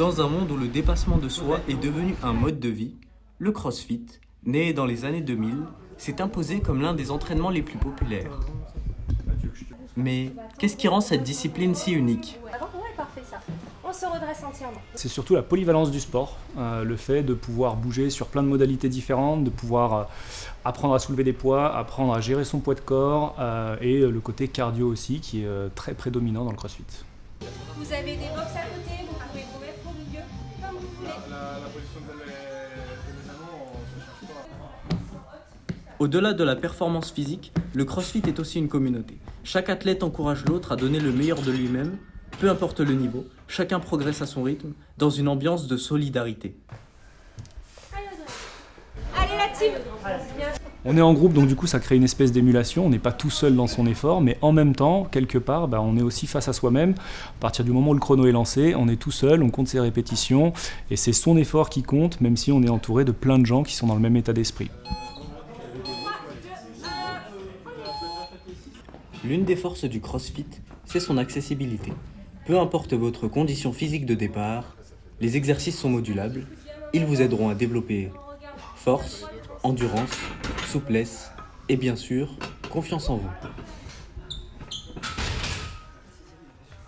Dans un monde où le dépassement de soi est devenu un mode de vie, le CrossFit, né dans les années 2000, s'est imposé comme l'un des entraînements les plus populaires. Mais qu'est-ce qui rend cette discipline si unique ? Ouais, parfait ça. On se redresse entièrement. C'est surtout la polyvalence du sport, le fait de pouvoir bouger sur plein de modalités différentes, de pouvoir apprendre à soulever des poids, apprendre à gérer son poids de corps et le côté cardio aussi qui est très prédominant dans le CrossFit. Vous avez des box à côté, vous pouvez vous mettre au milieu comme vous voulez. La position de mes anneaux, on ne cherche pas. Au-delà de la performance physique, le CrossFit est aussi une communauté. Chaque athlète encourage l'autre à donner le meilleur de lui-même, peu importe le niveau, chacun progresse à son rythme, dans une ambiance de solidarité. Allez la team. On est en groupe, donc du coup ça crée une espèce d'émulation, on n'est pas tout seul dans son effort, mais en même temps, quelque part, on est aussi face à soi-même. À partir du moment où le chrono est lancé, on est tout seul, on compte ses répétitions, et c'est son effort qui compte, même si on est entouré de plein de gens qui sont dans le même état d'esprit. L'une des forces du CrossFit, c'est son accessibilité. Peu importe votre condition physique de départ, les exercices sont modulables. Ils vous aideront à développer force, endurance, souplesse et bien sûr, confiance en vous.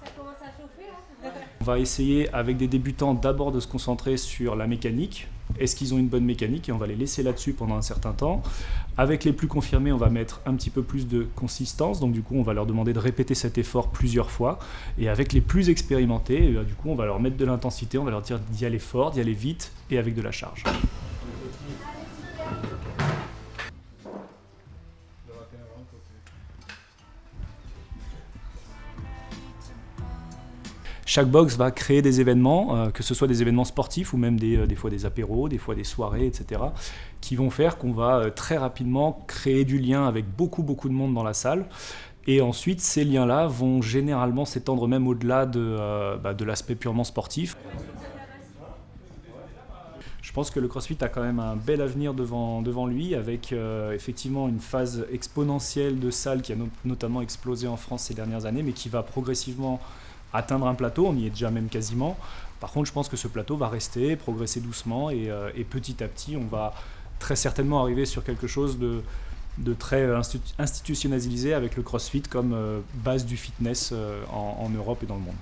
Ça commence à chauffer là. On va essayer avec des débutants d'abord de se concentrer sur la mécanique. Est-ce qu'ils ont une bonne mécanique ? Et on va les laisser là-dessus pendant un certain temps. Avec les plus confirmés, on va mettre un petit peu plus de consistance. Donc du coup, on va leur demander de répéter cet effort plusieurs fois. Et avec les plus expérimentés, du coup, on va leur mettre de l'intensité. On va leur dire d'y aller fort, d'y aller vite et avec de la charge. Chaque box va créer des événements, que ce soit des événements sportifs ou même des fois des apéros, des fois des soirées, etc., qui vont faire qu'on va très rapidement créer du lien avec beaucoup de monde dans la salle. Et ensuite, ces liens-là vont généralement s'étendre même au-delà de l'aspect purement sportif. Je pense que le CrossFit a quand même un bel avenir devant lui, avec effectivement une phase exponentielle de salles qui a notamment explosé en France ces dernières années, mais qui va progressivement atteindre un plateau, on y est déjà même quasiment. Par contre, je pense que ce plateau va rester, progresser doucement et petit à petit, on va très certainement arriver sur quelque chose de très institutionnalisé avec le CrossFit comme base du fitness en Europe et dans le monde.